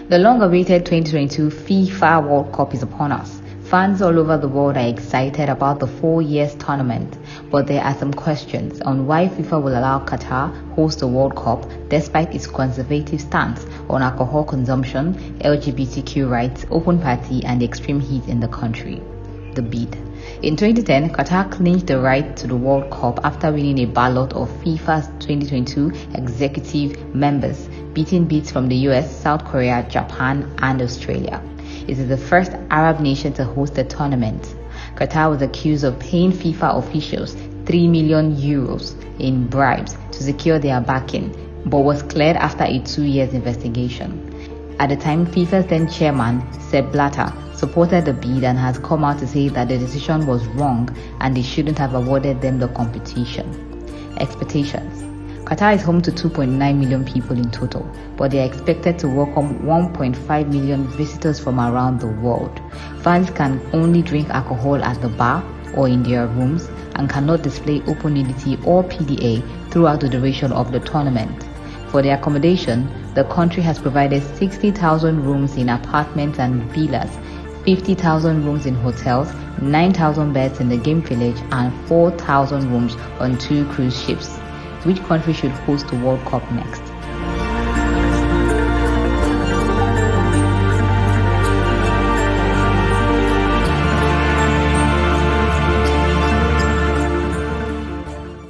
The long-awaited 2022 FIFA World Cup is upon us. Fans all over the world are excited about the 4 years tournament, but there are some questions on why FIFA will allow Qatar host the World Cup despite its conservative stance on alcohol consumption, LGBTQ rights, open party, and the extreme heat in the country. The bid. In 2010, Qatar clinched the right to the World Cup after winning a ballot of FIFA's 2022 executive members, beating bids from the US, South Korea, Japan, and Australia. It is the first Arab nation to host the tournament. Qatar was accused of paying FIFA officials €3 million in bribes to secure their backing, but was cleared after a 2 years investigation. At the time, FIFA's then chairman, Sepp Blatter, supported the bid and has come out to say that the decision was wrong and they shouldn't have awarded them the competition. Expectations. Qatar is home to 2.9 million people in total, but they are expected to welcome 1.5 million visitors from around the world. Fans can only drink alcohol at the bar or in their rooms and cannot display open nudity or PDA throughout the duration of the tournament. For their accommodation, the country has provided 60,000 rooms in apartments and villas, 50,000 rooms in hotels, 9,000 beds in the game village, and 4,000 rooms on 2 cruise ships. Which country should host the World Cup next?